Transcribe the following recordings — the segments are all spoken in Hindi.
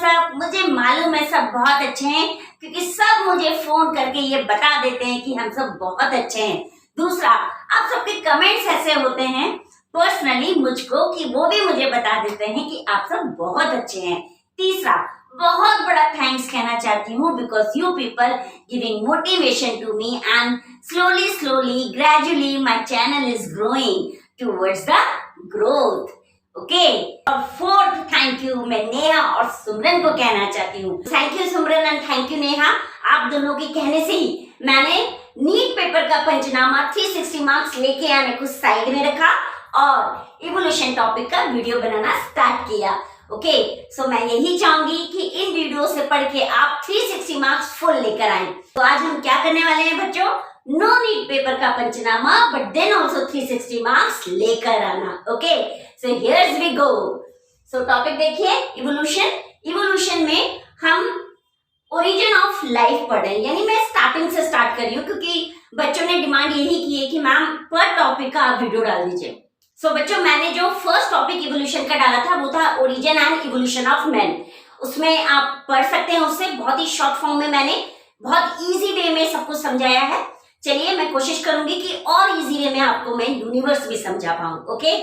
सब? मुझे मालूम है सब बहुत अच्छे हैं, क्योंकि सब मुझे फोन करके ये बता देते हैं कि हम सब बहुत अच्छे हैं। दूसरा, आप सबके कमेंट्स ऐसे होते हैं पर्सनली मुझको कि वो भी मुझे बता देते हैं कि आप सब बहुत अच्छे हैं। तीसरा, बहुत बड़ा थैंक्स कहना चाहती हूँ because you people giving motivation to me and slowly gradually my channel is growing towards the growth. Okay और फोर्थ थैंक यू मैं नेहा और सिमरन को कहना चाहती हूँ। Thank you Simran and thank you Neha, आप दोनों के कहने से ही मैंने नीट पेपर का पंचनामा 360 मार्क्स लेके आने को साइड में रखा और इवोल्यूशन टॉपिक का वीडियो बनाना स्टार्ट किया। ओके सो मैं यही चाहूंगी कि इन वीडियो से पढ़ के आप 360 मार्क्स फुल लेकर आए। तो आज हम क्या करने वाले हैं बच्चों? नो नीट पेपर का पंचनामा बट देन ऑल्सो 360 मार्क्स लेकर आना। Okay so here's we go. So topic देखिए इवोल्यूशन में हम ओरिजिन ऑफ लाइफ पढ़ रहे हैं, यानी मैं स्टार्टिंग से स्टार्ट कर रही हूँ क्योंकि बच्चों ने डिमांड यही की है कि मैम पर टॉपिक का आप वीडियो डाल दीजिए। सो बच्चों मैंने जो फर्स्ट टॉपिक इवोल्यूशन का डाला था वो था origin and evolution of man. उसमें आप पढ़ सकते हैं, उससे बहुत ही शॉर्ट फॉर्म में मैंने बहुत इजी वे में सब कुछ समझाया है। चलिए मैं कोशिश करूंगी कि और इजी वे में आपको मैं यूनिवर्स भी समझा पाऊं। Okay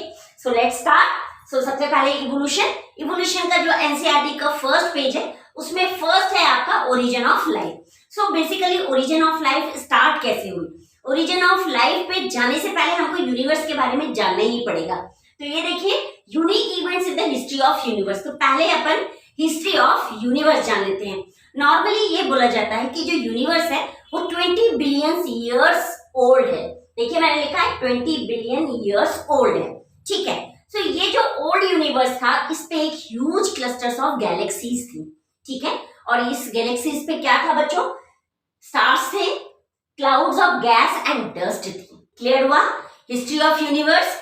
so let's start. So सबसे पहले इवोल्यूशन का जो एनसीईआरटी का फर्स्ट पेज है उसमें फर्स्ट है आपका origin of life. So basically origin of life start कैसे हुई? ओरिजिन ऑफ लाइफ पे जाने से पहले हमको यूनिवर्स के बारे में जानना ही पड़ेगा। तो ये देखिए unique events in the history of universe. तो पहले अपन हिस्ट्री ऑफ यूनिवर्स जान लेते हैं। नॉर्मली ये बोला जाता है कि जो यूनिवर्स है वो 20 बिलियन ईयर्स ओल्ड है। देखिए मैंने लिखा है 20 बिलियन ईयर्स ओल्ड है, ठीक है। सो ये जो ओल्ड यूनिवर्स था इस पे एक ह्यूज क्लस्टर्स ऑफ गैलेक्सीज थी, ठीक है। और इस गैलेक्सीज पे क्या था बच्चों? स्टार्स थे, clouds of gas and dust थी। क्लियर हुआ? हिस्ट्री ऑफ यूनिवर्स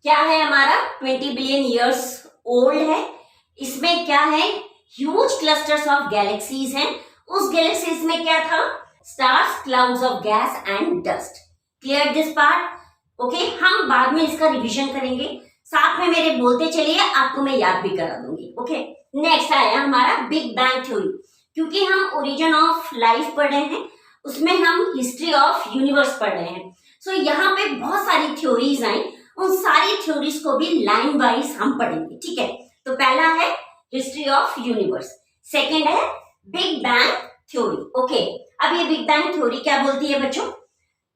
क्या है हमारा? 20 बिलियन ईयर्स ओल्ड है। इसमें क्या है? ह्यूज क्लस्टर्स ऑफ गैलेक्सीज हैं। उस गैलेक्सीज में क्या था? Stars, clouds of gas and dust. Clear this part? Okay हम बाद में इसका रिवीजन करेंगे, साथ में मेरे बोलते चलिए, आपको मैं याद भी करा दूंगी। ओके नेक्स्ट आया हमारा बिग बैंग थ्योरी। क्योंकि हम ओरिजिन ऑफ लाइफ पढ़ रहे हैं उसमें हम हिस्ट्री ऑफ यूनिवर्स पढ़ रहे हैं। सो यहाँ पे बहुत सारी थ्योरीज आई, उन सारी थ्योरीज को भी लाइन वाइज हम पढ़ेंगे, ठीक है। तो पहला है हिस्ट्री ऑफ यूनिवर्स, सेकेंड है बिग बैंग थ्योरी। ओके अब ये बिग बैंग थ्योरी क्या बोलती है बच्चों?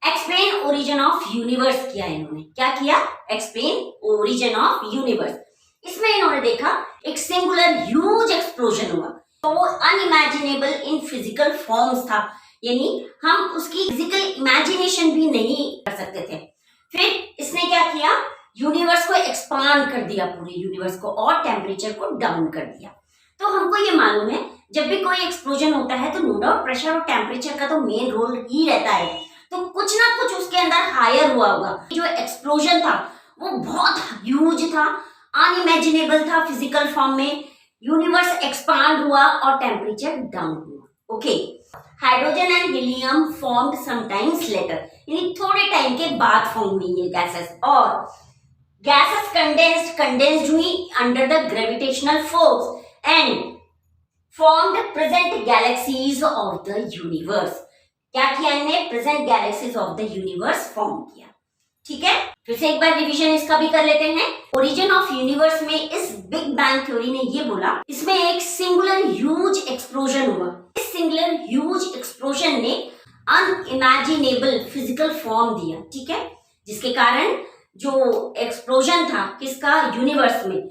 एक्सप्लेन ओरिजिन ऑफ यूनिवर्स किया इन्होंने। क्या किया? Explain origin of universe. इसमें इन्होंने देखा एक सिंगुलर ह्यूज एक्सप्लोजन हुआ, तो वो अनइमेजिनेबल इन फिजिकल फॉर्म्स था, यानी हम उसकी फिजिकल इमेजिनेशन भी नहीं कर सकते थे। फिर इसने क्या किया? यूनिवर्स को एक्सपांड कर दिया, पूरे यूनिवर्स को, और टेम्परेचर को डाउन कर दिया। तो हमको ये मालूम है जब भी कोई एक्सप्लोजन होता है तो नो डाउट प्रेशर और टेम्परेचर का तो मेन रोल ही रहता है। तो कुछ ना कुछ उसके अंदर हायर हुआ होगा। जो एक्सप्लोजन था वो बहुत ह्यूज था, अनइमेजिनेबल था फिजिकल फॉर्म में। यूनिवर्स एक्सपांड हुआ और टेम्परेचर डाउन हुआ। Okay hydrogen and helium formed sometimes letter, यानी थोड़े टाइम के बाद फॉर्म हुई ये गैसेस, और गैसेस कंडेंस्ड हुई under the gravitational force and formed present galaxies of the universe. क्या किया इन्हें? Present galaxies of the universe form किया, ठीक है। फिर से एक बार रिवीजन इसका भी कर लेते हैं। ओरिजिन ऑफ यूनिवर्स में इस बिग बैंग थ्योरी ने ये बोला इसमें एक सिंगुलर ह्यूज एक्सप्लोजन हुआ। इस सिंगुलर ह्यूज एक्सप्लोजन ने अनइमेजिनेबल फिजिकल फॉर्म दिया, ठीक है, जिसके कारण जो एक्सप्लोजन था किसका? यूनिवर्स में,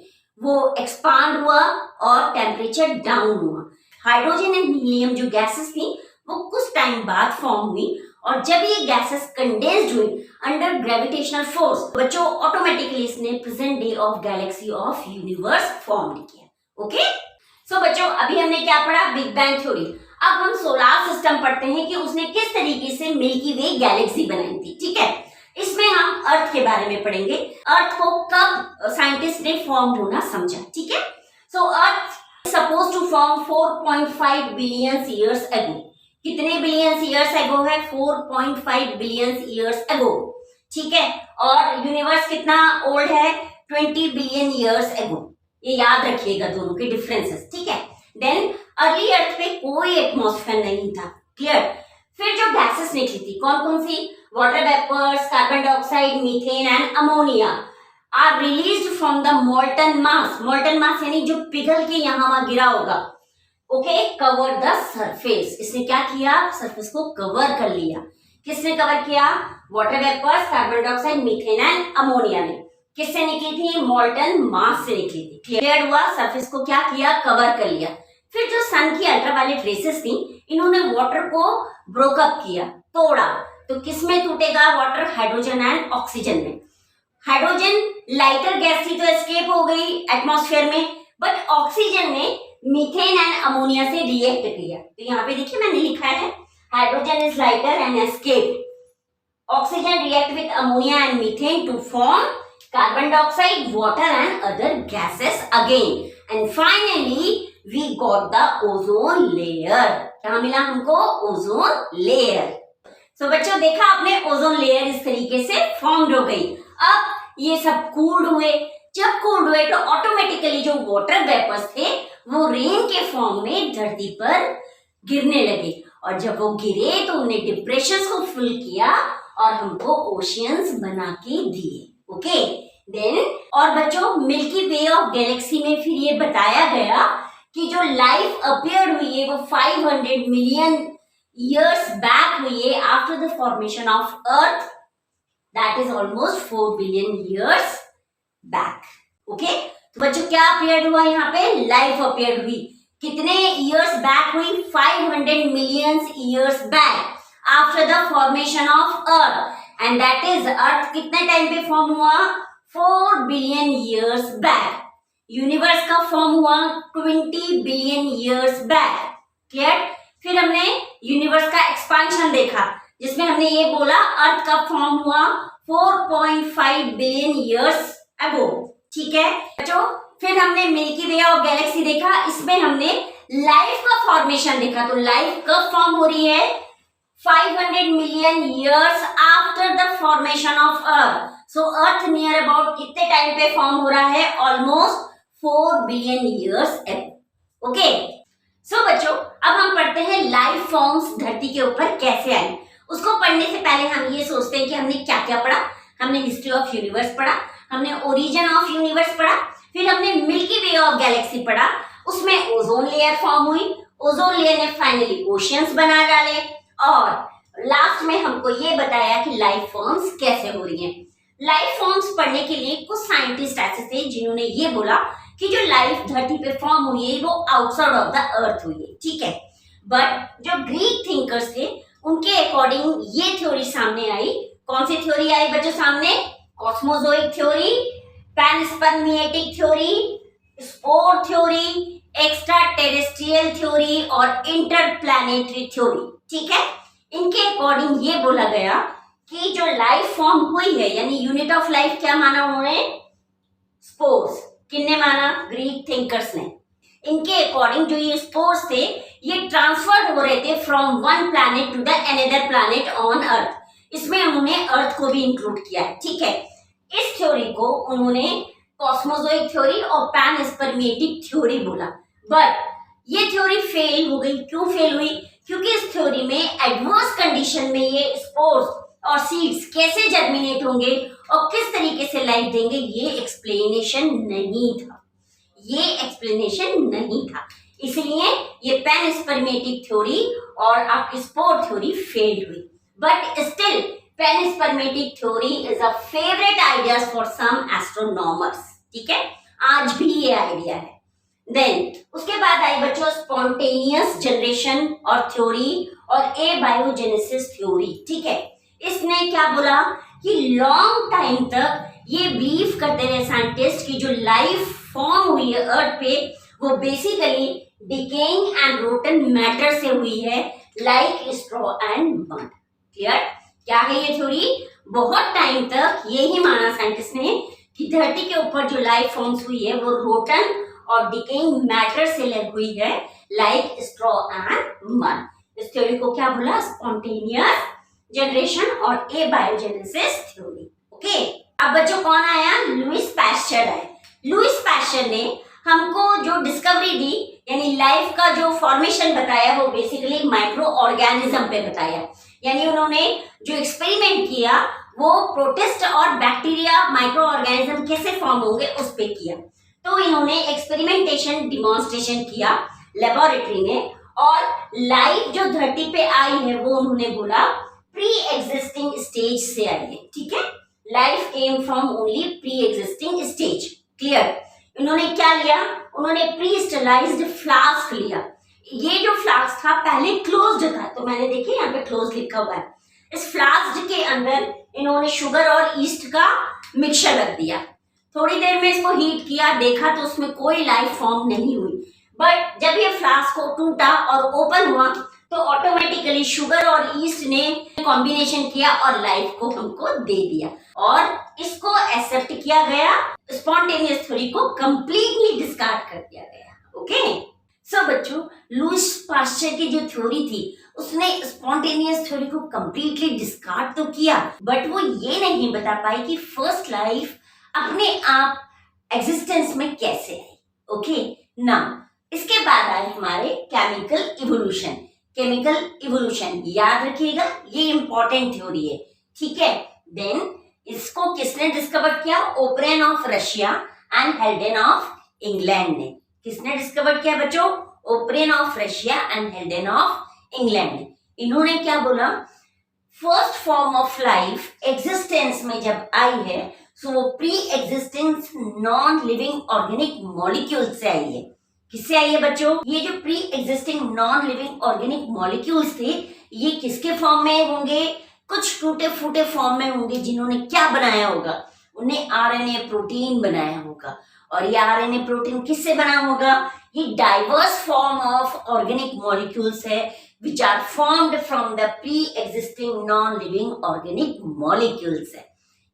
वो एक्सपांड हुआ और टेम्परेचर डाउन हुआ। हाइड्रोजन एंड हीलियम जो गैसेस थी वो कुछ टाइम बाद फॉर्म हुई, और जब ये गैसेस कंडेंस्ड हुई अंडर ग्रेविटेशनल फोर्स, बच्चों ऑटोमेटिकली इसने present day of Galaxy of universe form किया। ओके सो बच्चों अभी हमने क्या पढ़ा? Big bang theory. अब हम सोलार सिस्टम पढ़ते हैं कि उसने किस तरीके से मिल्की वे गैलेक्सी बनाई थी, ठीक है। इसमें हम अर्थ के बारे में पढ़ेंगे, अर्थ को कब साइंटिस्ट ने फॉर्म होना समझा, ठीक है। So earth suppose to form 4.5 billion years ago. कितने बिलियन ईयर्स अगो है? 4.5 बिलियन ईयर्स अगो, ठीक है। और यूनिवर्स कितना ओल्ड है? 20 बिलियन ईयर्स अगो। ये याद रखिएगा दोनों के डिफरेंसेस, ठीक है। देन अर्ली अर्थ पे कोई एटमॉस्फेयर नहीं था। क्लियर। फिर जो गैसेस निकली थी कौन कौन सी, water vapours, carbon dioxide, methane and ammonia are released from the molten mass. Molten mass यानी जो पिघल के यहाँ वहां गिरा होगा। Okay, cover the surface. इसने क्या किया, सरफेस को कवर कर लिया। किसने कवर किया, water vapours, carbon dioxide, methane and ammonia ने। किससे निकली थी, मोल्टन मास से निकली थी। क्लियर हुआ, सरफेस को क्या किया, कवर कर लिया। फिर जो सन की अल्ट्रावायलेट रेसेस थी, इन्होंने वाटर को ब्रोकअप किया, तोड़ा। तो किसमें टूटेगा वाटर, हाइड्रोजन एंड ऑक्सीजन में। हाइड्रोजन लाइटर गैस थी तो एस्केप हो गई एटमॉस्फेयर में, बट ऑक्सीजन ने मीथेन एंड अमोनिया से रिएक्ट किया। तो यहाँ पे देखिए मैंने लिखा है hydrogen is lighter and escape, oxygen react with ammonia and methane to form carbon dioxide, water and other gases again, and finally we got the ozone layer। क्या मिला हमको, ओजोन लेयर। सो बच्चों देखा आपने, ओजोन लेयर इस तरीके से फॉर्म हो गई। अब ये सब कूल्ड हुए, जब कूल्ड हुए तो ऑटोमेटिकली जो वाटर वेपर्स थे वो रेन के फॉर्म में धरती पर गिरने लगे, और जब वो गिरे तो उन्हें डिप्रेशंस को फिल किया और हमको ओशियंस बना के दिए। ओके देन, और बच्चों मिल्की वे ऑफ गैलेक्सी में फिर ये बताया गया कि जो लाइफ अपीयर हुई है वो 500 मिलियन ईयर्स बैक हुई है after the formation of earth, that is almost 4 billion years back. Okay, तो बच्चों क्या अपीयर हुआ, यहाँ पे लाइफ अपीयर हुई। कितने ईयर्स बैक हुई, 500 million years back after the formation of earth, and that is earth कितने टाइम पे फॉर्म हुआ, 4 बिलियन ईयर्स बैक। यूनिवर्स का फॉर्म हुआ 20 बिलियन ईयर्स बैक। क्लियर। फिर हमने यूनिवर्स का एक्सपांशन देखा, जिसमें हमने ये बोला अर्थ का फॉर्म हुआ 4.5 बिलियन ईयर्स अगो। ठीक है बच्चों, फिर हमने मिल्की वे ऑफ गैलेक्सी देखा, इसमें हमने लाइफ का फॉर्मेशन देखा। तो लाइफ कब फॉर्म हो रही है, 500 million years after the formation of earth. So earth near about कितने टाइम पे फॉर्म हो रहा है, almost 4 billion years ago. Okay, so बच्चों अब हम पढ़ते हैं लाइफ फॉर्म्स धरती के ऊपर कैसे आए। उसको पढ़ने से पहले हम ये सोचते हैं कि हमने क्या क्या पढ़ा। हमने हिस्ट्री ऑफ यूनिवर्स पढ़ा, हमने ओरिजिन ऑफ यूनिवर्स पढ़ा, फिर हमने मिल्की वे ऑफ गैलेक्सी पढ़ा, उसमें ओजोन लेयर फॉर्म हुई, ओजोन लेयर ने फाइनली ओशियंस बना डाले, और लास्ट में हमको ये बताया कि लाइफ फॉर्म्स कैसे हो रही हैं। लाइफ फॉर्म्स पढ़ने के लिए कुछ साइंटिस्ट ऐसे थे जिन्होंने ये बोला कि जो लाइफ धरती पे फॉर्म हुई है वो आउटसाइड ऑफ द अर्थ हुई है। ठीक है, बट जो ग्रीक थिंकर्स थे उनके अकॉर्डिंग ये थ्योरी सामने आई। कौन सी थ्योरी आई बच्चों सामने, cosmozoic theory, panspermiatic theory, spore theory, extra terrestrial theory और इंटरप्लैनेटरी थ्योरी। ठीक है, इनके अकॉर्डिंग ये बोला गया कि जो लाइफ फॉर्म हुई है, यानी यूनिट ऑफ लाइफ क्या माना उन्होंने, स्पोर्स। किसने माना, ग्रीक थिंकर्स ने। इनके अकॉर्डिंग जो ये स्पोर्स थे ये ट्रांसफर हो रहे थे from one planet to the another planet on earth. इसमें उन्होंने अर्थ को भी इंक्लूड किया है। ठीक है, इस थ्योरी को उन्होंने कॉस्मोजोइक थ्योरी और पैनस्पर्मिएटिक थ्योरी बोला। बट ये थ्योरी फेल हो गई। क्यों फेल हुई, क्योंकि इस थ्योरी में एडवर्स कंडीशन में ये स्पोर्स और सीड्स कैसे जर्मिनेट होंगे और किस तरीके से लाइफ देंगे ये एक्सप्लेनेशन नहीं था। इसलिए ये पैनस्पर्मिएटिक थ्योरी और आपकी स्पोर थ्योरी फेल हुई। But still panspermiatic theory is a favourite idea for some astronomers. ठीक है, आज भी ये आइडिया है। देन उसके बाद आई बच्चों स्पॉन्टेनियस जनरेशन और थ्योरी और एबायोजेनेसिस थ्योरी। ठीक है, इसने क्या बोला कि लॉन्ग टाइम तक ये बिलीव करते रहे साइंटिस्ट कि जो लाइफ फॉर्म हुई है अर्थ पे वो basically decaying and rotten matter से हुई है, like straw and mud. Clear, क्या है ये थ्योरी, बहुत टाइम तक यही माना साइंटिस्ट ने कि धरती के ऊपर जो लाइफ फॉर्म्स हुई है वो रोटन और डिकेइंग मैटर से हुई है, लाइक स्ट्रॉ एंड मड। इस थ्योरी को क्या बोला, स्पॉन्टेनियस जनरेशन और एबायोजेनेसिस थ्योरी। ओके, अब बच्चों कौन आया, लुईस पैस्चर आए। लुईस पैस्चर ने हमको जो डिस्कवरी दी यानी लाइफ का जो फॉर्मेशन बताया वो बेसिकली माइक्रो ऑर्गेनिज्म पे बताया, यानी उन्होंने जो एक्सपेरिमेंट किया वो प्रोटिस्ट और बैक्टीरिया माइक्रो ऑर्गेनिज्म कैसे फॉर्म होंगे उस पे किया। तो इन्होंने एक्सपेरिमेंटेशन डिमॉन्स्ट्रेशन किया लेबोरेटरी में, और लाइफ जो धरती पे आई है वो उन्होंने बोला प्री एग्जिस्टिंग स्टेज से आई है। ठीक है, life came from only pre existing stage. Clear? इन्होंने क्या लिया, उन्होंने प्री स्टरलाइज्ड फ्लास्क लिया। ये जो फ्लास्क था पहले क्लोज्ड था, तो मैंने देखिए यहाँ पे क्लोज लिखा हुआ है। इस फ्लास्क के अंदर इन्होंने शुगर और ईस्ट का मिक्सचर रख दिया, थोड़ी देर में इसको हीट किया, देखा तो उसमें कोई लाइफ फॉर्म नहीं हुई। बट जब ये फ्लास्क को टूटा और ओपन हुआ तो ऑटोमेटिकली शुगर और ईस्ट ने कॉम्बिनेशन किया और लाइफ को हमको दे दिया, और इसको एक्सेप्ट किया गया, स्पॉन्टेनियस थ्योरी को कंप्लीटली डिस्कार्ड कर दिया गया। ओके, सो बच्चों, लुईस पाश्चर की जो थ्योरी थी उसने स्पॉन्टेनियस थ्योरी को कंप्लीटली डिस्कार्ड तो किया, बट वो ये नहीं बता पाई कि फर्स्ट लाइफ अपने आप एग्जिस्टेंस में कैसे आई। ओके ना, इसके बाद आए हमारे केमिकल इवोल्यूशन। केमिकल इवोल्यूशन याद रखिएगा, ये इंपॉर्टेंट थ्योरी है। ठीक है, देन इसको किसने डिस्कवर किया? Oparin of Russia and Haldane of England ने। किसने डिस्कवर किया बच्चों? Oparin of Russia and Haldane of England ने। इन्होंने क्या बोला, first form of life existence में जब आई है सो वो pre existence non living organic molecule से आई है। किससे आई है बच्चों? ये जो pre existing non living organic molecules थे ये किसके फॉर्म में होंगे? कुछ टूटे फूटे फॉर्म में होंगे, जिन्होंने क्या बनाया होगा? उन्हें आरएनए प्रोटीन बनाया होगा। और ये आरएनए प्रोटीन किससे बना होगा? ये diverse form of organic molecules है which are formed from the pre-existing non-living organic molecules है।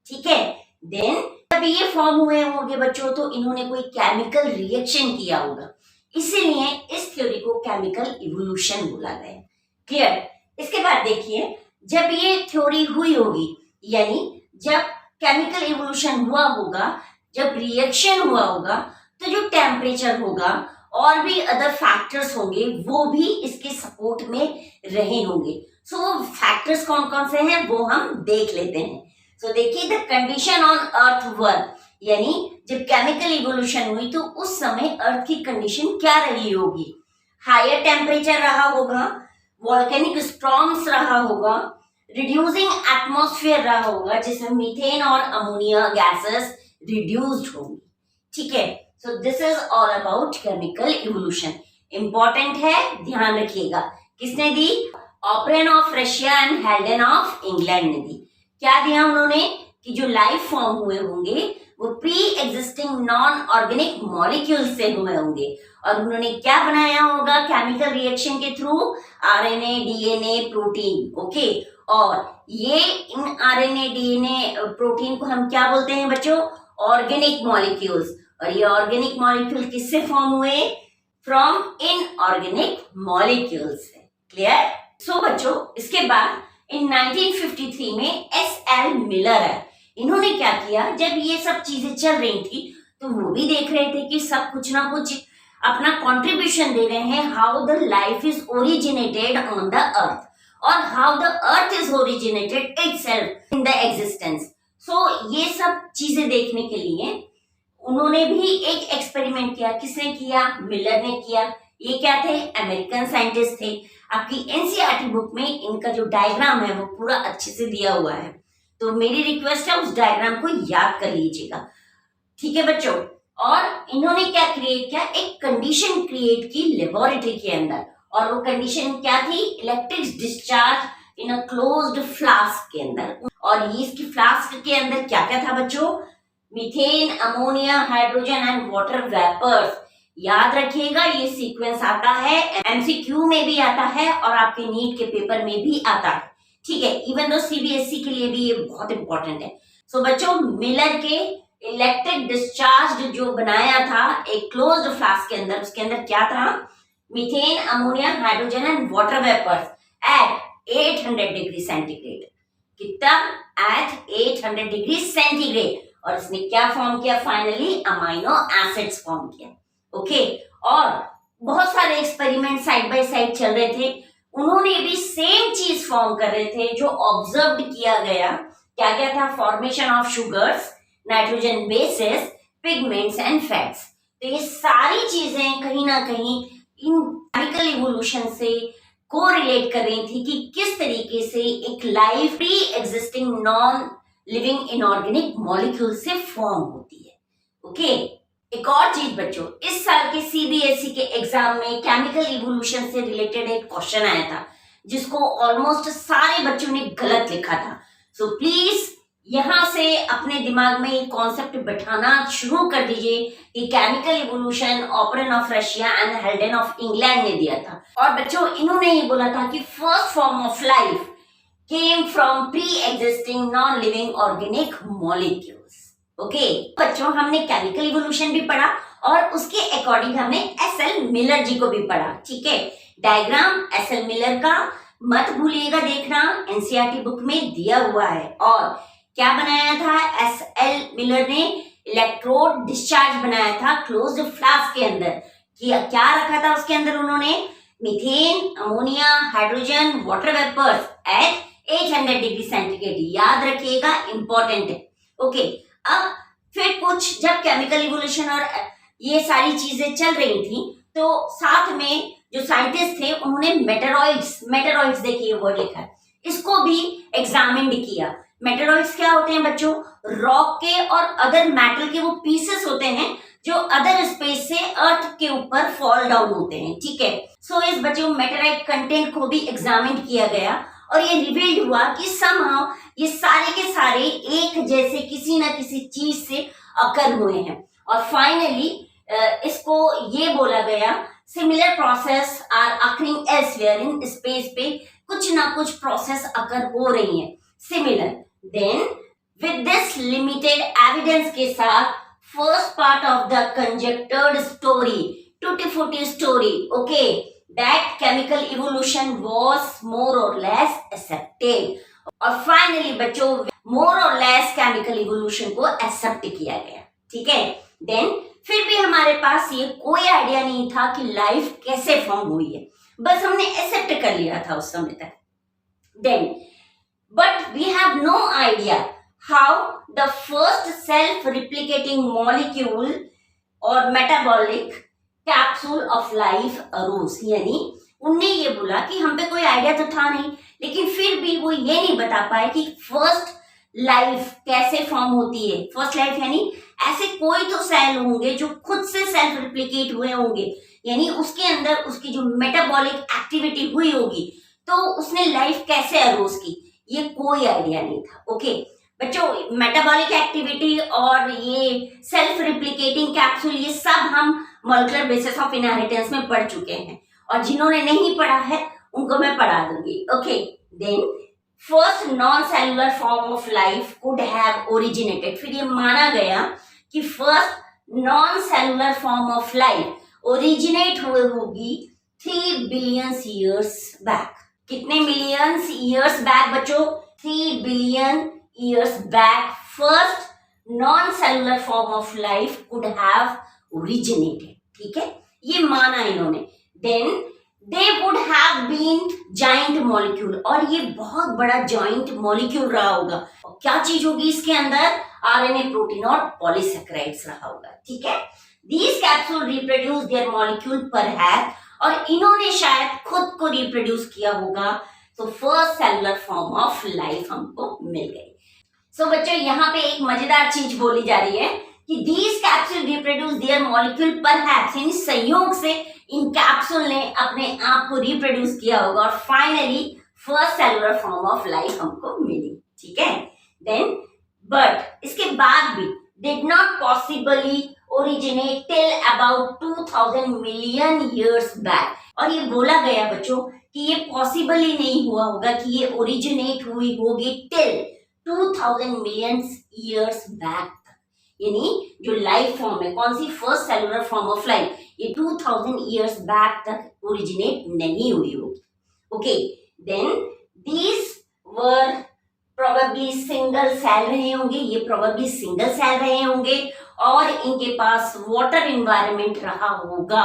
ठीक है, देन जब ये फॉर्म हुए होंगे बच्चों तो इन्होंने कोई केमिकल रिएक्शन किया होगा, इसीलिए इस थ्योरी को केमिकल इवोल्यूशन बोला गया। क्लियर? इसके बाद देखिए, जब ये थ्योरी हुई होगी, यानी जब केमिकल इवोल्यूशन हुआ होगा, जब रिएक्शन हुआ होगा, तो जो टेम्परेचर होगा और भी अदर फैक्टर्स होंगे वो भी इसके सपोर्ट में रहे होंगे। सो वो फैक्टर्स कौन कौन से हैं वो हम देख लेते हैं। सो देखिए, द कंडीशन ऑन अर्थ वर, यानी जब केमिकल इवोल्यूशन हुई तो उस समय अर्थ की कंडीशन क्या रही होगी? हायर टेम्परेचर रहा होगा, वॉल्केनिक स्टॉर्म्स रहा होगा, रिड्यूसिंग एटमॉस्फेयर रहा होगा जिसमें मीथेन और अमोनिया गैसेस रिड्यूस्ड होंगी। ठीक है, so this is all about chemical evolution. Important है, ध्यान रखिएगा। किसने दी? Oparin of Russia and Haldane of England ने दी। क्या दिया उन्होंने? कि जो लाइफ फॉर्म हुए होंगे वो pre existing non organic molecule से हुए होंगे, और उन्होंने क्या बनाया होगा केमिकल रिएक्शन के through? RNA, DNA, protein. Okay, और ये इन आरएनए, डीएनए, प्रोटीन को हम क्या बोलते हैं बच्चों? Organic molecules. और ये ऑर्गेनिक मॉलिक्यूल किससे फॉर्म हुए? फ्रॉम इनऑर्गेनिक मॉलिक्यूल्स से। क्लियर? सो बच्चों, इसके बाद इन 1953 में एस.एल. मिलर है। इन्होंने क्या किया, जब ये सब चीजें चल रही थी तो वो भी देख रहे थे कि सब कुछ ना कुछ अपना कंट्रीब्यूशन दे रहे हैं, how the life is originated on the earth और how the earth is originated itself in the existence. So ये सब चीजें देखने के लिए उन्होंने भी एक एक्सपेरिमेंट किया। किसने किया? मिलर ने किया। ये क्या थे? अमेरिकन साइंटिस्ट थे। आपकी एनसीईआरटी बुक में इनका जो डायग्राम है वो पूरा अच्छे से दिया हुआ है, तो मेरी रिक्वेस्ट है उस डायग्राम को याद कर लीजिएगा। ठीक है बच्चों, और इन्होंने क्या क्रिएट किया? एक कंडीशन क्रिएट की लेबोरेटरी के अंदर, और वो कंडीशन क्या थी? Electric discharge in a closed flask के अंदर। और ये इसकी फ्लास्क के अंदर क्या क्या था बच्चों? Methane, ammonia, hydrogen and water vapours. याद रखिएगा, ये सीक्वेंस आता है, एमसीक्यू में भी आता है और आपके नीट के पेपर में भी आता है। ठीक है, इवन दो सीबीएसई के लिए भी ये बहुत इंपॉर्टेंट है। सो बच्चों, मिलर के इलेक्ट्रिक डिस्चार्ज जो बनाया था एक क्लोज्ड फ्लास्क के अंदर, उसके अंदर क्या था? Methane, ammonia, hydrogen and water vapours at 800 degree centigrade. कितना? At 800 degree centigrade. और इसने क्या फॉर्म किया? फाइनली अमाइनो एसिड्स फॉर्म किया। ओके, और बहुत सारे एक्सपेरिमेंट साइड बाय साइड चल रहे थे, उन्होंने भी सेम चीज फॉर्म कर रहे थे जो ऑब्जर्व किया गया। क्या क्या था? Formation of sugars, nitrogen bases, pigments and fats. तो ये सारी चीजें कहीं ना कहीं इन केमिकल इवोल्यूशन से कोरिलेट कर रही थी कि किस तरीके से एक life pre existing non living inorganic molecule से फॉर्म होती है। ओके, एक और चीज बच्चों, इस साल के सीबीएसई के एग्जाम में केमिकल इवोल्यूशन से रिलेटेड एक क्वेश्चन आया था जिसको ऑलमोस्ट सारे बच्चों ने गलत लिखा था। सो प्लीज यहां से अपने दिमाग में ये कॉन्सेप्ट बैठाना शुरू कर दीजिए कि chemical evolution operon of Russia and Haldane of England ने दिया था। और बच्चों इन्होंने ये बोला था कि first form of life came from pre-existing non-living organic molecules. Okay बच्चों, हमने केमिकल इवोल्यूशन भी पढ़ा और उसके अकॉर्डिंग हमने एसएल मिलर जी को भी पढ़ा। ठीक है, डायग्राम एसएल मिलर का मत भूलिएगा देखना, एनसीईआरटी बुक में दिया हुआ है। और क्या बनाया था एसएल मिलर ने? इलेक्ट्रोड डिस्चार्ज बनाया था क्लोज्ड फ्लास्क के अंदर। क्या रखा था उसके अंदर? उन्होंने methane, ammonia, hydrogen, water vapours at 800 degree centigrade. याद रखिएगा, इंपॉर्टेंट है। ओके, अब फिर कुछ जब केमिकल इवोल्यूशन और ये सारी चीजें चल रही थी तो साथ में जो साइंटिस्ट थे उन्होंने मेटेरॉइड्स देखिए वर्ड लिखा है, इसको भी एग्जामिन्ड किया। मेटेरॉइड्स क्या होते हैं बच्चों? रॉक के और अदर मेटल के वो पीसेस होते हैं जो अदर स्पेस से अर्थ के ऊपर फॉल डाउन होते हैं। ठीक है, सो इस बच्चों मेटेराइट कंटेंट को भी एग्जामिन किया गया और ये रिवील्ड हुआ कि समहाउ ये सारे के सारे एक जैसे किसी न किसी चीज से अकर हुए हैं। और फाइनली इसको ये बोला गया similar process are occurring elsewhere in space पे कुछ ना कुछ प्रोसेस अकर हो रही है similar. Then with this limited evidence के साथ first part of the conjectured story, टूटी फूटी story, okay, that chemical evolution was more or less accepted। और फाइनली बच्चों more or less chemical evolution को एक्सेप्ट किया गया। ठीक है, देन फिर भी हमारे पास ये कोई आइडिया नहीं था कि लाइफ कैसे फॉर्म हुई है, बस हमने एक्सेप्ट कर लिया था उस समय तक। Then but we have no idea how the first self replicating molecule और metabolic capsule of life arose. यानी उनने ये बोला कि हम पे कोई आइडिया तो था नहीं, लेकिन फिर भी वो ये नहीं बता पाए कि फर्स्ट लाइफ कैसे फॉर्म होती है। फर्स्ट लाइफ यानी ऐसे कोई तो सेल होंगे जो खुद से सेल्फ रिप्लिकेट हुए होंगे, यानी उसके अंदर उसकी जो मेटाबॉलिक एक्टिविटी हुई होगी, तो उसने लाइफ कैसे अरोज की, ये कोई आइडिया नहीं था। ओके बच्चों, मेटाबॉलिक एक्टिविटी और ये सेल्फ रिप्लिकेटिंग कैप्सूल ये सब हम मॉलिक्यूलर बेसिस ऑफ इनहेरिटेंस में पढ़ चुके हैं, और जिन्होंने नहीं पढ़ा है उनको मैं पढ़ा दूंगी। Okay, then first non cellular form of life could have originated. फिर ये माना गया कि first non cellular form of life originate हुए होगी 3 बिलियन ईयर्स बैक। कितने मिलियंस ईयर्स बैक बच्चों? 3 billion years back first non-cellular form of life could have originated। ठीक है, ये माना इन्होंने। Then they would have been giant molecule, और ये बहुत बड़ा giant molecule रहा होगा। और क्या चीज होगी इसके अंदर? RNA प्रोटीन और पॉलीसेकेराइड्स रहा होगा। ठीक है, these capsule reproduce their molecule perhaps, और इन्होंने शायद खुद को रिप्रोड्यूस किया होगा। तो first cellular form of life हमको मिल गई। सो बच्चों यहाँ पे एक मजेदार चीज बोली जा रही है कि these capsule reproduce their molecule perhaps, यानी संयोग से इन कैप्सूल ने अपने आप को रिप्रोड्यूस किया होगा और finally first cellular form of life हमको मिली। ठीक है, देन बट इसके बाद भी did not possibly originate till about 2000 million years back। और ये बोला गया बच्चों कि ये पॉसिबल ही नहीं हुआ होगा कि ये ओरिजिनेट हुई होगी टिल 2000 मिलियन ईयर्स बैक तक। यानी जो लाइफ फॉर्म है, कौन सी? First cellular form of life, ये 2000 ईयर्स बैक तक ओरिजिनेट नहीं हुई होगी। Okay, then these were probably single cell रहे होंगे, ये प्रोबेबली सिंगल सेल रहे होंगे और इनके पास वाटर एनवायरनमेंट रहा होगा।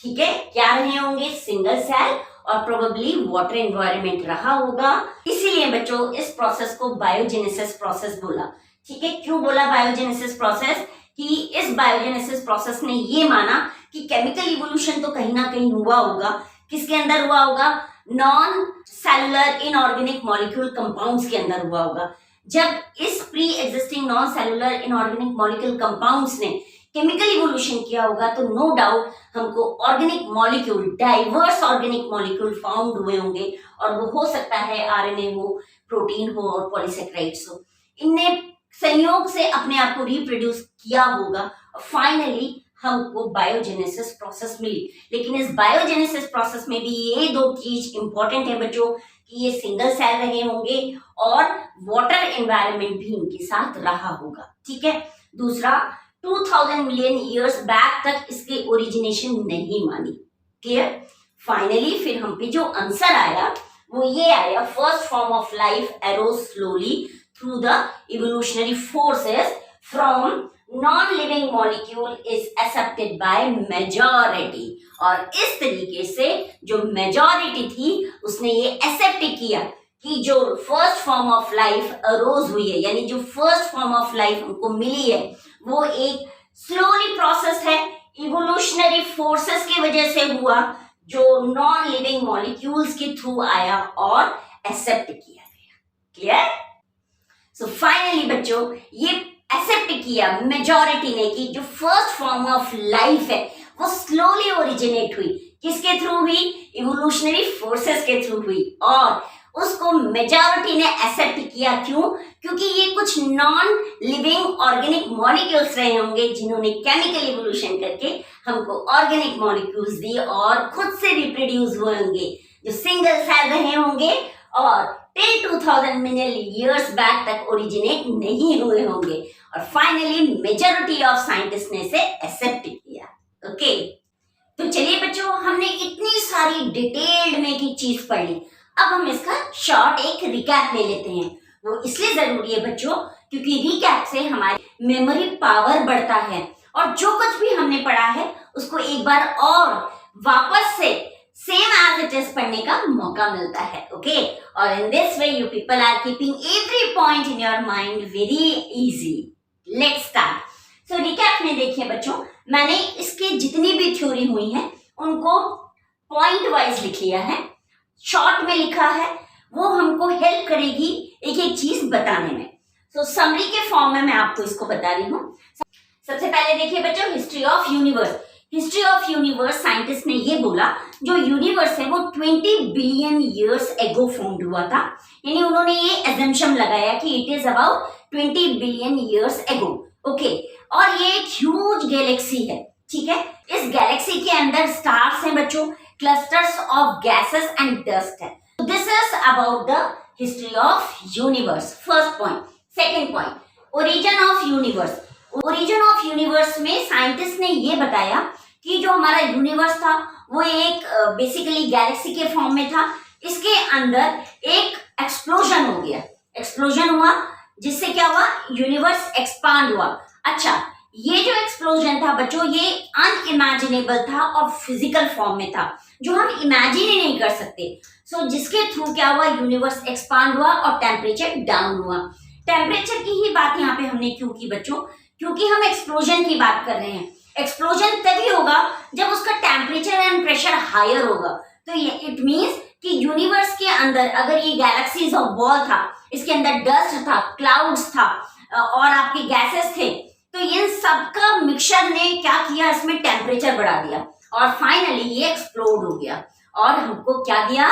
ठीक है, क्या रहे होंगे? सिंगल सेल और प्रोबेबली वाटर एनवायरनमेंट रहा होगा। इसीलिए बच्चों इस प्रोसेस को बायोजेनेसिस प्रोसेस बोला। ठीक है, क्यों बोला बायोजेनेसिस प्रोसेस? कि इस बायोजेनेसिस प्रोसेस ने ये माना कि केमिकल इवोल्यूशन तो कहीं ना कहीं हुआ होगा। किसके अंदर हुआ होगा? Non cellular inorganic molecule compounds के अंदर हुआ होगा। जब इस pre existing non cellular inorganic molecule compounds ने केमिकल इवोल्यूशन किया होगा तो नो डाउट हमको organic molecule, diverse organic molecule found हुए होंगे, और वो हो सकता है आरएनए हो, प्रोटीन हो और पॉलीसेकेराइड्स हो। इनने संयोग से अपने आप को रिप्रोड्यूस किया होगा और फाइनली हमको बायोजेनेसिस प्रोसेस मिली। लेकिन इस बायोजेनेसिस प्रोसेस में भी ये दो चीज इंपॉर्टेंट है बच्चों, कि ये सिंगल सेल रहे होंगे और वाटर एनवायरनमेंट भी इनके साथ रहा होगा। ठीक है, दूसरा 2000 मिलियन ईयर्स बैक तक इसके ओरिजिनेशन नहीं मानी। क्लियर? फाइनली फिर हम पे जो आंसर आया वो ये आया, first form of life arrows slowly through the evolutionary forces from non living molecule is accepted by majority. और इस तरीके से जो मेजॉरिटी थी उसने ये एक्सेप्ट किया कि जो first form of life arose हुई है, यानी जो फर्स्ट फॉर्म ऑफ लाइफ हमको मिली है, वो एक स्लोली प्रोसेस है, इवोल्यूशनरी फोर्सेस की वजह से हुआ, जो नॉन लिविंग मॉलिक्यूल्स के थ्रू आया और एक्सेप्ट किया गया। क्लियर? सो फाइनली बच्चों ये एक्सेप्ट किया मेजॉरिटी ने कि जो फर्स्ट फॉर्म ऑफ लाइफ है वो स्लोली ओरिजिनेट हुई। किसके थ्रू हुई? इवोल्यूशनरी फोर्सेस के थ्रू हुई, और उसको मेजॉरिटी ने एक्सेप्ट किया। क्यों? क्योंकि ये कुछ नॉन लिविंग ऑर्गेनिक मॉलिक्यूल्स रहे होंगे जिन्होंने केमिकल इवोल्यूशन करके हमको ऑर्गेनिक मॉलिक्यूल्स दी और खुद से रिप्रोड्यूस हुए होंगे, जो सिंगल सेल रहे होंगे और टिल 2000 मिलियन ईयर्स बैक तक ओरिजिनेट नहीं हुए होंगे, और फाइनली मेजॉरिटी ऑफ साइंटिस्ट ने इसे एक्सेप्ट किया। ओके, तो चलिए बच्चों, हमने इतनी सारी डिटेल्ड में की चीज पढ़ ली। अब हम इसका शॉर्ट एक रिकैप ले लेते हैं। वो इसलिए जरूरी है बच्चों क्योंकि रिकैप से हमारी मेमोरी पावर बढ़ता है और जो कुछ भी हमने पढ़ा है उसको एक बार और वापस से सेम एज इट इज पढ़ने का मौका मिलता है। ओके, और in this way you people are keeping every point in your mind very easy. Let's start. So recap में देखिए बच्चों, मैंने इसके जितनी भी थ्योरी हुई है उनको पॉइंट वाइज लिख लिया है, शॉर्ट में लिखा है, वो हमको हेल्प करेगी एक एक चीज बताने में। सो समरी के फॉर्म में मैं आपको इसको बता रही हूँ। सबसे पहले देखिए बच्चों, history of universe. History of universe scientist ने ये बोला जो यूनिवर्स है वो 20 बिलियन ईयर्स एगो फॉर्म्ड हुआ था, यानी उन्होंने ये एजम्पशन लगाया कि it is about 20 billion years ago. Okay, और ये एक ह्यूज गैलेक्सी है। ठीक है, इस गैलेक्सी के अंदर स्टार्स हैं बच्चों, clusters of gases and dust है। This is about the history of universe, first point. Second point, origin of universe. Origin of universe में साइंटिस्ट ने ये बताया कि जो हमारा यूनिवर्स था वो एक बेसिकली गैलेक्सी के फॉर्म में था। इसके अंदर एक एक्सप्लोजन हो गया, एक्सप्लोजन हुआ जिससे क्या हुआ? यूनिवर्स एक्सपांड हुआ। अच्छा, ये जो एक्सप्लोजन था बच्चों ये अनइमेजिनेबल था और फिजिकल फॉर्म में था, जो हम इमेजिन ही नहीं कर सकते। सो जिसके थ्रू क्या हुआ? यूनिवर्स एक्सपांड हुआ और टेम्परेचर डाउन हुआ। टेम्परेचर की ही बात यहाँ पे हमने क्यों की बच्चों? क्योंकि हम एक्सप्लोजन की बात कर रहे हैं। एक्सप्लोजन तभी होगा जब उसका टेम्परेचर एंड प्रेशर हायर होगा। तो ये इट मींस कि यूनिवर्स के अंदर अगर ये गैलेक्सीज ऑफ बॉल था, इसके अंदर डस्ट था, क्लाउड्स था और आपके गैसेस थे, तो इन सबका मिक्सचर ने क्या किया? इसमें टेम्परेचर बढ़ा दिया और फाइनली ये एक्सप्लोड हो गया और हमको क्या दिया?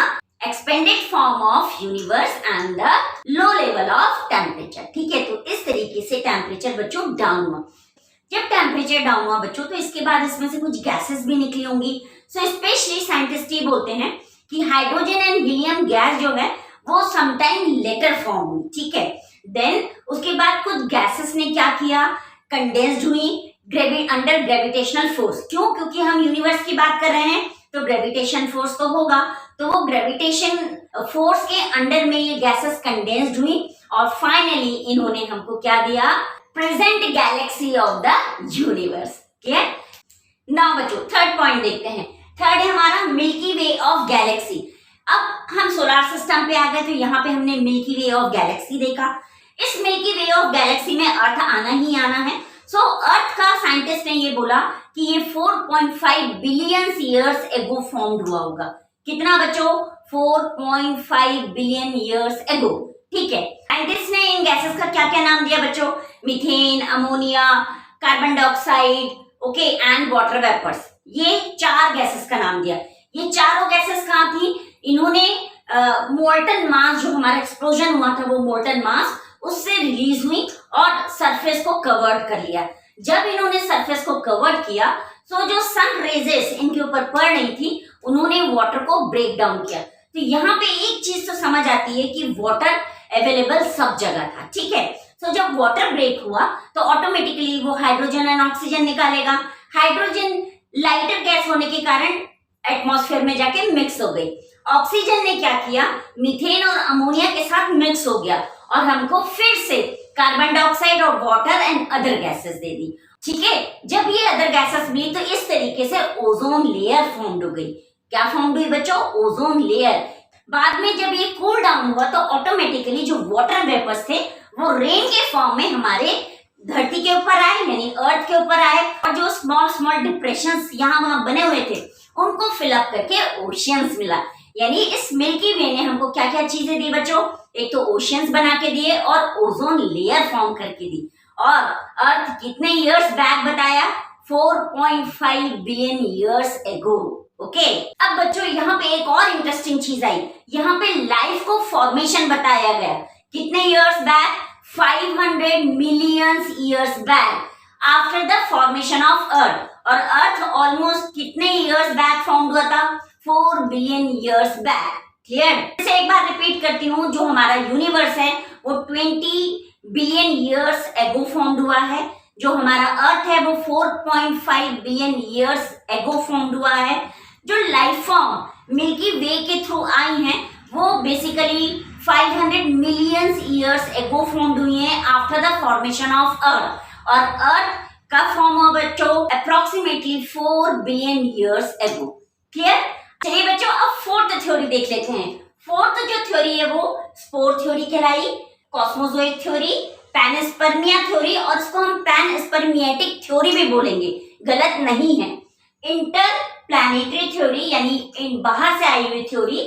Expanded form of universe and the low level of temperature. ठीक है, तो इस तरीके से टेम्परेचर बच्चों डाउन हुआ। जब टेम्परेचर डाउन हुआ बच्चों तो इसके बाद इसमें से कुछ गैसेस भी निकली होंगी। सो स्पेशली साइंटिस्ट ये बोलते हैं कि हाइड्रोजन एंड हीलियम गैस जो है वो समटाइम लेटर फॉर्म हुई। ठीक है, देन उसके बाद कुछ गैसेस ने क्या किया? कंडेंस्ड हुई अंडर ग्रेविटेशनल फोर्स। क्यों? क्योंकि हम यूनिवर्स की बात कर रहे हैं तो ग्रेविटेशन फोर्स तो होगा, तो वो ग्रेविटेशन फोर्स के अंडर में ये गैसेस कंडेंस्ड हुई और फाइनली इन्होंने हमको क्या दिया? Present Galaxy of the universe. Clear? Now बच्चों थर्ड पॉइंट देखते हैं। थर्ड है हमारा मिल्की वे ऑफ गैलेक्सी। अब हम सोलर सिस्टम पे आ गए, तो यहाँ पे हमने मिल्की वे ऑफ गैलेक्सी देखा। इस मिल्की वे ऑफ गैलेक्सी में अर्थ आना ही आना है। सो अर्थ का साइंटिस्ट ने ये बोला कि ये 4.5 बिलियन ईयर्स एगो फॉर्म्ड हुआ होगा। कितना बच्चों? 4.5 बिलियन ईयर्स एगो। ठीक है, साइंटिस्ट ने इन गैसेस का क्या क्या नाम दिया बच्चों? Methane, ammonia, carbon dioxide, okay, and water vapours. ये 4 गैसेस का नाम दिया। ये चारों गैसेस कहाँ थी? इन्होंने मोल्टन मास, जो हमारा एक्सप्लोजन हुआ था वो मोल्टन मास, उससे रिलीज हुई और सरफेस को कवर्ड कर लिया। जब इन्होंने सरफेस को कवर्ड किया तो जो सन रेजेस इनके ऊपर पड़ रही थी, उन्होंने वाटर को ब्रेक डाउन किया। तो यहाँ पे एक चीज तो समझ आती है कि वाटर अवेलेबल सब जगह था। ठीक है, तो जब वाटर ब्रेक हुआ तो ऑटोमेटिकली वो हाइड्रोजन एंड ऑक्सीजन निकालेगा। हाइड्रोजन लाइटर गैस होने के कारण एटमॉस्फेयर में जाके मिक्स हो गई। ऑक्सीजन ने क्या किया? मीथेन और अमोनिया के साथ मिक्स हो गया और हमको फिर से कार्बन डाइऑक्साइड और वाटर एंड अदर गैसेस दे दी। ठीक है, जब ये अदर गैसेस मिली तो इस तरीके से ओजोन लेयर फॉर्म हो गई। क्या फॉर्म हुई बच्चों? Ozone layer. बाद में जब ये कूल डाउन हुआ तो ऑटोमेटिकली जो वाटर वेपर्स थे वो रेन के फॉर्म में हमारे धरती के ऊपर आए, यानी अर्थ के ऊपर आए, और जो स्मॉल स्मॉल डिप्रेशंस यहाँ वहां बने हुए थे उनको फिलअप करके ओशियंस मिला। यानी इस मिल्की वे ने हमको क्या क्या चीजें दी बच्चों? एक तो ओशियंस बना के दिए और ओजोन लेयर फॉर्म करके दी। और अर्थ कितने इयर्स बैक बताया? 4.5 बिलियन इयर्स एगो। ओके, अब बच्चों यहाँ पे एक और इंटरेस्टिंग चीज आई। यहाँ पे लाइफ को फॉर्मेशन बताया गया। कितने years back? 500 million years back after the formation of अर्थ। और अर्थ ऑलमोस्ट कितने इयर्स बैक फॉर्म हुआ था? 4 बिलियन इयर्स बैक। क्लियर? इसे एक बार रिपीट करती हूँ, जो हमारा यूनिवर्स है वो 20 बिलियन इयर्स एगो फॉर्म्ड हुआ है। जो हमारा अर्थ है वो 4.5 बिलियन इयर्स एगो फॉर्म्ड हुआ है। जो लाइफ फॉर्म मिल्की वे के थ्रू आई हैं वो basically 500 million years ago formed हुई हैं आफ्टर द फॉर्मेशन ऑफ अर्थ। और अर्थ का फॉर्म हुआ बच्चों approximately 4 billion years ago. Clear? चलिए बच्चों, अब फोर्थ थ्योरी देख लेते हैं। फोर्थ जो थ्योरी है वो स्पोर थ्योरी कहलाई, कॉस्मोजोइक थ्योरी, पैनस्पर्मिया थ्योरी, और इसको हम पैनस्पर्मिएटिक थ्योरी भी बोलेंगे, गलत नहीं है। इंटर प्लैनेटरी थ्योरी यानी बाहर से आई हुई थ्योरी,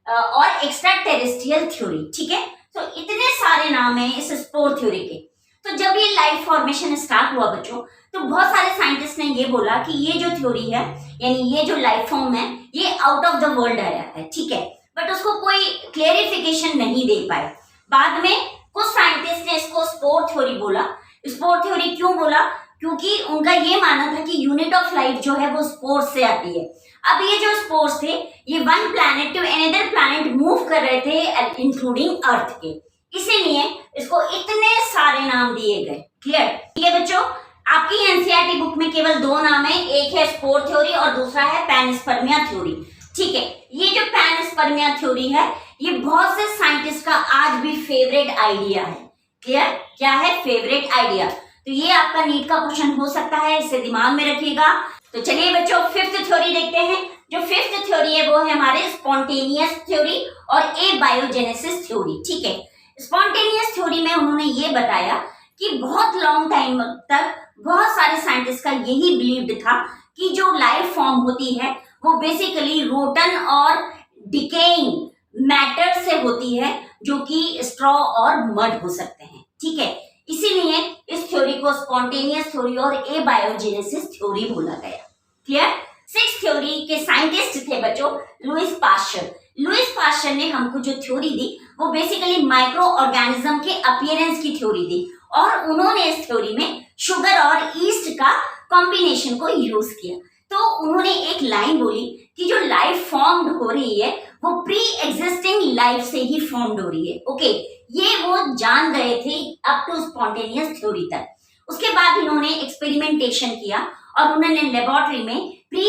और एक्स्ट्रा टेरेस्ट्रियल थ्योरी। ठीक है, तो इतने सारे नाम हैं इस स्पोर थ्योरी के। तो जब ये लाइफ फॉर्मेशन स्टार्ट हुआ बच्चों, तो बहुत सारे साइंटिस्ट ने ये बोला कि ये जो थ्योरी है, यानी ये जो लाइफ फॉर्म है, ये आउट ऑफ द वर्ल्ड आया है। ठीक है, बट उसको कोई क्लेरिफिकेशन नहीं दे पाए। बाद में कुछ साइंटिस्ट ने इसको स्पोर थ्योरी बोला। स्पोर थ्योरी क्यों बोला? क्योंकि उनका ये मानना था कि यूनिट ऑफ लाइफ जो है वो स्पोर से आती है। अब ये जो स्पोर्स थे ये one planet to another planet move कर रहे थे, इंक्लूडिंग अर्थ के, इसीलिए इसको इतने सारे नाम दिए गए। क्लियर? ठीक है बच्चों, आपकी एनसीईआरटी बुक में केवल 2 नाम है, एक है स्पोर थ्योरी और दूसरा है पैनस्पर्मिया थ्योरी। ठीक है, ये जो पैनस्पर्मिया थ्योरी है ये बहुत से साइंटिस्ट का आज भी फेवरेट आइडिया है। क्लियर? क्या है? Favourite idea. तो ये आपका नीट का क्वेश्चन हो सकता है, इसे दिमाग में रखिएगा। तो चलिए बच्चों फिफ्थ थ्योरी देखते हैं। जो फिफ्थ थ्योरी है वो है हमारे स्पॉन्टेनियस थ्योरी और एबायोजेनेसिस थ्योरी। ठीक है, स्पॉन्टेनियस थ्योरी में उन्होंने ये बताया कि बहुत लॉन्ग टाइम तक बहुत सारे साइंटिस्ट का यही बिलीव था कि जो लाइफ फॉर्म होती है वो बेसिकली रोटन और डिकेइंग मैटर से होती है, जो कि स्ट्रॉ और मड हो सकते हैं। ठीक है, इसीलिए इस थ्योरी को स्पॉन्टेनियस थ्योरी और एबायोजेनेसिस थ्योरी बोला गया। क्लियर? सिक्स थ्योरी के साइंटिस्ट थे बच्चों लुईस पास्चर। लुईस पास्चर ने हमको जो थ्योरी दी वो बेसिकली माइक्रो ऑर्गेनिज्म के अपीयरेंस की थ्योरी दी, और उन्होंने इस थ्योरी में शुगर और ईस्ट का कॉम्बिनेशन को यूज किया। तो उन्होंने एक लाइन बोली कि जो लाइफ फॉर्म्ड हो रही है वो प्री एग्जिस्टिंग लाइफ से ही फॉर्म्ड हो रही है। ओके, ये वो जान गए थे अप टू स्पॉन्टेनियस थ्योरी तक। उसके बाद इन्होंने एक्सपेरिमेंटेशन किया और उन्होंने लेबोरेटरी में प्री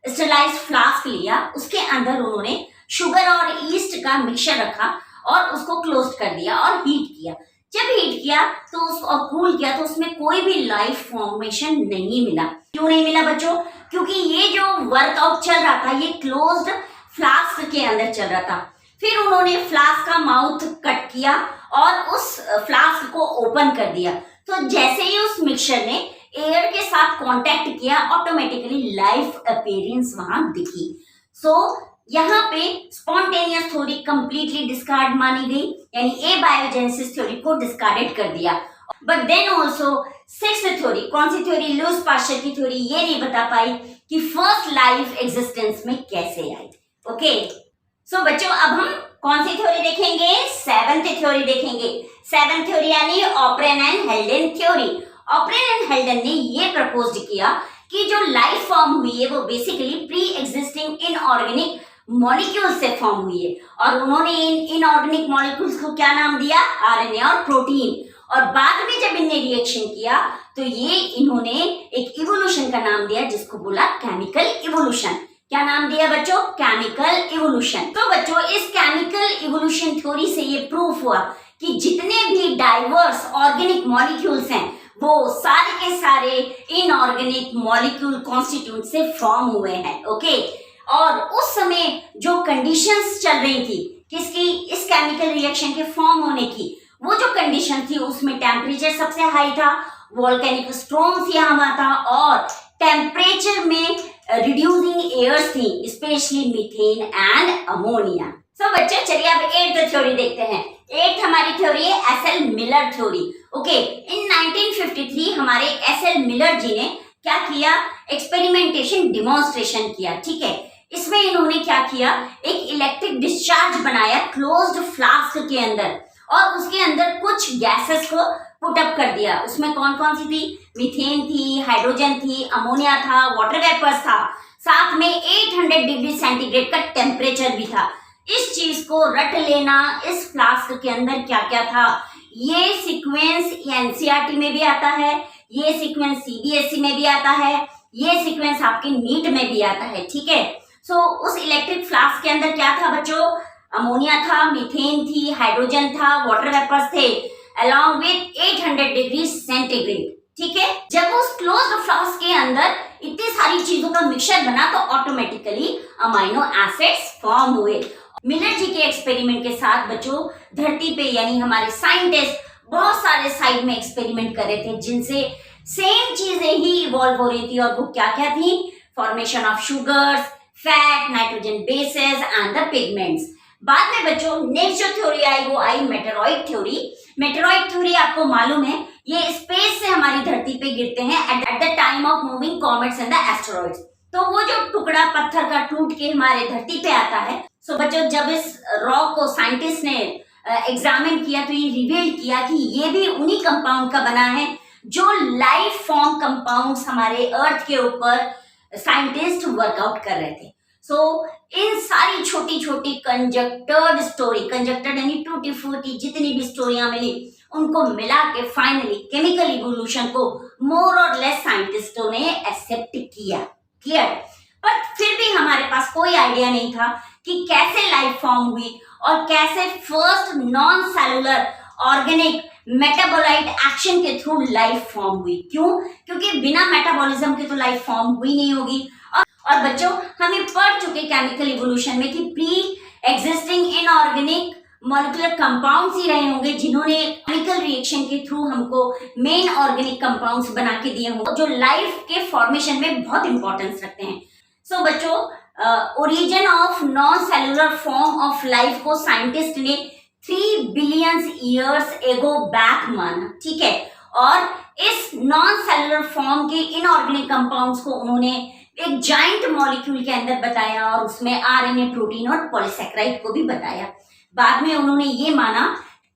स्टेलाइज्ड फ्लास्क लिया, उसके अंदर उन्होंने शुगर और ईस्ट का मिक्सचर रखा और उसको क्लोज कर दिया और हीट किया। जब हीट किया तो उस और कूल किया तो उसमें कोई भी लाइफ फॉर्मेशन नहीं मिला। क्यों नहीं मिला बच्चों? क्योंकि ये जो वर्कआउट चल रहा था ये क्लोज्ड फ्लास्क के अंदर चल रहा था। फिर उन्होंने फ्लास्क का माउथ कट किया और उस फ्लास्क को ओपन कर दिया। तो जैसे ही उस मिक्सचर ने एयर के साथ कांटेक्ट किया ऑटोमेटिकली लाइफ अपीयरेंस वहां दिखी। सो यहाँ पे स्पॉन्टेनियस थ्योरी कंप्लीटली डिस्कार्ड मानी गई, यानी ए बायोजेनेसिस थ्योरी को डिस्कार्डेड कर दिया। But then also sixth theory, कौन सी थ्योरी? लुईस पास्चर की थ्योरी, ये नहीं बता पाई कि फर्स्ट लाइफ एग्जिस्टेंस में कैसे आई। ओके, सो बच्चों अब हम कौन सी थ्योरी देखेंगे? सेवंथ थ्योरी देखेंगे। सेवंथ थ्योरी यानी operon and हेल्डेन theory. Oparin and हेल्डेन ने ये प्रपोज किया कि जो लाइफ फॉर्म हुई है वो basically pre existing inorganic molecule से फॉर्म हुई है, और उन्होंने इन इनऑर्गेनिक मॉलिक्यूल्स को क्या नाम दिया? आरएनए और प्रोटीन। और बाद में जब इनने रिएक्शन किया तो ये इन्होंने एक इवोल्यूशन का नाम दिया जिसको बोला केमिकल इवोल्यूशन। क्या नाम दिया बच्चों? Chemical evolution. तो बच्चों इस केमिकल इवोल्यूशन थ्योरी से ये प्रूफ हुआ कि जितने भी डाइवर्स ऑर्गेनिक मॉलिक्यूल्स हैं वो सारे के सारे इनऑर्गेनिक मॉलिक्यूल कॉन्स्टिट्यूट से फॉर्म हुए हैं। ओके, और उस समय जो कंडीशंस चल रही थी किसकी? इस केमिकल रिएक्शन के फॉर्म होने की, वो जो कंडीशन थी उसमें टेम्परेचर सबसे हाई था, वोल्केनिक स्टॉर्म्स यहाँ था, और टेम्परेचर में रिड्यूसिंग एयर्स थी, स्पेशली मीथेन एंड अमोनिया। सो बच्चे चलिए अब एट्थ थ्योरी देखते हैं। एट्थ हमारी थ्योरी है एस.एल. Miller theory. ओके, इन 1953 हमारे एस.एल. मिलर जी ने क्या किया? एक्सपेरिमेंटेशन डिमॉन्स्ट्रेशन किया। ठीक है, इसमें इन्होंने क्या किया? एक इलेक्ट्रिक डिस्चार्ज बनाया क्लोज्ड फ्लास्क के अंदर, और उसके अंदर कुछ गैसेस को पुट अप कर दिया। उसमें कौन कौन सी थी? मीथेन थी, हाइड्रोजन थी, अमोनिया था, वाटर वेपर्स था, साथ में 800 डिग्री सेंटीग्रेड का टेम्परेचर भी था। इस चीज को रट लेना, इस फ्लास्क के अंदर क्या क्या था, ये सीक्वेंस एनसीईआरटी में भी आता है, ये सीक्वेंस सीबीएसई में भी आता है, ये सीक्वेंस आपके नीट में भी आता है। ठीक है, सो उस इलेक्ट्रिक फ्लास्क के अंदर क्या था बच्चों? अमोनिया था, मीथेन थी, हाइड्रोजन था, वाटर वेपर्स थे, अलॉन्ग विथ 800 डिग्री सेंटीग्रेड। ठीक है, जब उस क्लोज्ड फ्लास्क के अंदर इतनी सारी चीजों का मिक्सचर बना तो ऑटोमेटिकली अमाइनो एसिड्स फॉर्म हुए। मिलर जी के एक्सपेरिमेंट के साथ बच्चों धरती पे यानी हमारे साइंटिस्ट बहुत सारे साइड में एक्सपेरिमेंट कर रहे थे जिनसे सेम चीजें ही इवॉल्व हो रही थी, और वो क्या क्या थी? Formation of sugars, fat, nitrogen bases and the pigments. बाद में बच्चों नेक्स्ट जो थ्योरी आई वो आई मेटेरॉइड थ्योरी। मेटेरॉइड थ्योरी आपको मालूम है ये स्पेस से हमारी धरती पे गिरते हैं at the time of moving comets and the asteroids. तो वो जो टुकड़ा पत्थर का टूट के हमारे धरती पे आता है, सो बच्चों जब इस रॉक को साइंटिस्ट ने एग्जामिन किया तो ये रिवील किया कि ये भी उन्हीं कंपाउंड का बना है जो लाइफ फॉर्म कंपाउंड्स हमारे अर्थ के ऊपर साइंटिस्ट वर्कआउट कर रहे थे। सो इन सारी छोटी छोटी कंजक्टर्ड स्टोरी, कंजक्टर्ड यानी टूटी फूटी जितनी भी स्टोरियां मिली उनको मिला के फाइनली केमिकल इवोल्यूशन को मोर और लेस साइंटिस्टों ने एक्सेप्ट किया। क्लियर? पर फिर भी हमारे पास कोई आइडिया नहीं था कि कैसे लाइफ फॉर्म हुई और कैसे first non cellular organic metabolite action के थ्रू लाइफ फॉर्म हुई। क्यों? क्योंकि बिना मेटाबॉलिज्म के तो लाइफ फॉर्म हुई नहीं होगी। और बच्चों हमें पढ़ चुके केमिकल इवोल्यूशन में कि pre existing inorganic molecular compounds ही रहे होंगे जिन्होंने केमिकल रिएक्शन के थ्रू हमको मेन ऑर्गेनिक कंपाउंड्स बना के दिए होंगे जो लाइफ के फॉर्मेशन में बहुत इंपॉर्टेंस रखते हैं। सो बच्चों origin of non cellular form of life को साइंटिस्ट ने 3 बिलियन ईयर्स एगो बैक माना। ठीक है, और इस नॉन सेलुलर फॉर्म के इनऑर्गेनिक कंपाउंड्स को उन्होंने एक जाइंट मॉलिक्यूल के अंदर बताया और उसमें आरएनए, प्रोटीन और पॉलीसेकेराइड को भी बताया। बाद में उन्होंने ये माना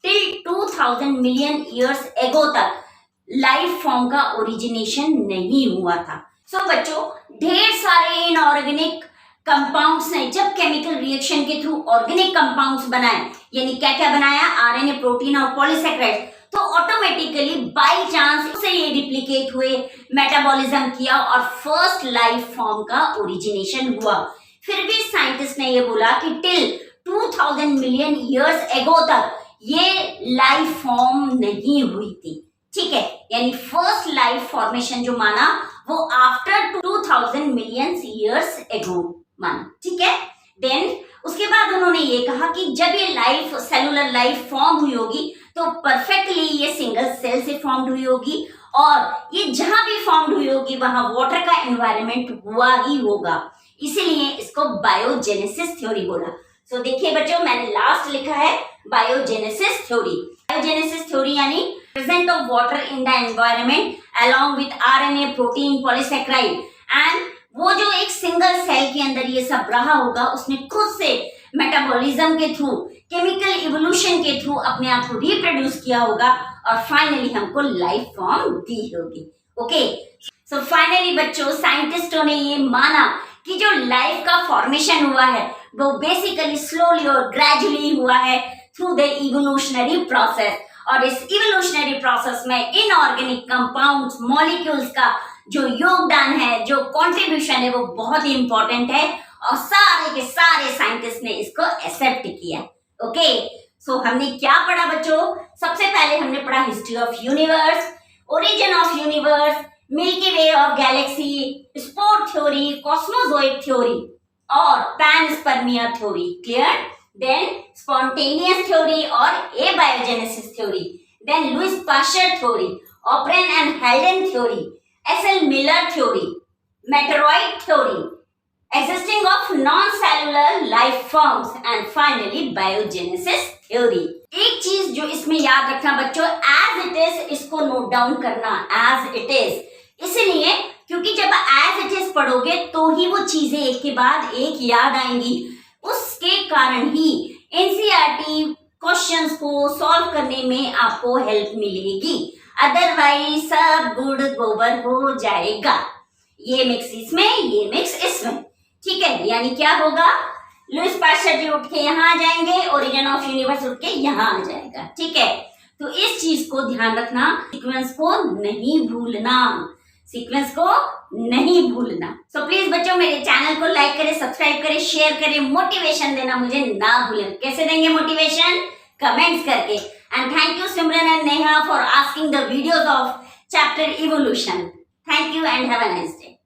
टिल 2000 मिलियन ईयर्स एगो तक लाइफ फॉर्म का ओरिजिनेशन नहीं हुआ था। सो बच्चों ढेर सारे इनऑर्गेनिक कंपाउंड्स ने जब केमिकल रिएक्शन के थ्रू ऑर्गेनिक कंपाउंड्स बनाए, यानी क्या क्या बनाया? आरएनए, प्रोटीन और पॉलीसेकेराइड, तो ऑटोमेटिकली बाय चांस से ये रिप्लिकेट हुए, मेटाबॉलिज्म किया और फर्स्ट लाइफ फॉर्म का ओरिजिनेशन हुआ। फिर भी साइंटिस्ट ने ये बोला कि टिल 2000 मिलियन ईयर्स एगो तक ये लाइफ फॉर्म नहीं हुई थी, ठीक है। यानी फर्स्ट लाइफ फॉर्मेशन जो माना वो आफ्टर 2000 मिलियन ईयर्स एगो माना, ठीक है। देन उसके बाद उन्होंने ये कहा कि जब ये लाइफ सेलुलर लाइफ फॉर्म हुई होगी तो परफेक्टली ये सिंगल सेल से फॉर्म हुई होगी और ये जहां भी फॉर्म हुई होगी वहां वाटर का एनवायरनमेंट हुआ ही होगा, इसीलिए इसको बायोजेनेसिस थ्योरी बोला। सो देखिए बच्चों, मैंने लास्ट लिखा है बायोजेनेसिस थ्योरी। बायोजेनेसिस थ्योरी यानी present of water in the environment along with RNA, protein, polysaccharide and वो जो एक सिंगल सेल के अंदर ये सब रहा होगा उसने खुद से मेटाबॉलिज्म के थ्रू, केमिकल इवोल्यूशन के थ्रू अपने आप को रिप्रोड्यूस किया होगा और फाइनली हमको लाइफ फॉर्म दी होगी। ओके, सो फाइनली बच्चों साइंटिस्टों ने ये माना कि जो लाइफ का फॉर्मेशन हुआ है वो बेसिकली स्लोली और ग्रेजुअली हुआ है थ्रू द इवोल्यूशनरी प्रोसेस। और इस इवोल्यूशनरी प्रोसेस में इनऑर्गेनिक कंपाउंड्स, मॉलिक्यूल्स का जो योगदान है, जो कंट्रीब्यूशन है वो बहुत ही इंपॉर्टेंट है और सारे के सारे साइंटिस्ट ने इसको एक्सेप्ट किया। ओके, सो हमने क्या पढ़ा बच्चों? सबसे पहले हमने पढ़ा history of universe, origin of universe, milky way of galaxy, sport theory, cosmozoic theory और panspermia theory. Clear? Then spontaneous theory और abiogenesis theory, then Louis Pasteur theory, Oparin and Haldane theory, S L. Miller theory, meteoroid theory, existing of non-cellular life forms and finally biogenesis theory। एक चीज जो इसमें याद रखना बच्चों, as it is इसको नोट डाउन करना, as it is, इसलिए क्योंकि जब as it is पढ़ोगे तो ही वो चीजें एक के बाद एक याद आएंगी, उसके कारण ही एनसीईआरटी क्वेश्चंस को सॉल्व करने में आपको हेल्प मिलेगी, अदरवाइज सब गुड़ गोबर हो जाएगा। ये मिक्स इसमें, ये मिक्स इसमें, ठीक है। यानी क्या होगा, लुइस पाश्चर जी उठ के यहाँ आ जाएंगे, ओरिजिन ऑफ यूनिवर्स उठ के यहाँ आ जाएगा, ठीक है। तो इस चीज को ध्यान रखना, सीक्वेंस को नहीं भूलना, सीक्वेंस को नहीं भूलना। सो प्लीज बच्चों मेरे चैनल को लाइक करें, सब्सक्राइब करें, शेयर करें, मोटिवेशन देना मुझे ना भूलें। कैसे देंगे मोटिवेशन? कमेंट्स करके। And thank you Simran and Neha for asking the videos of chapter evolution. Thank you and have a nice day.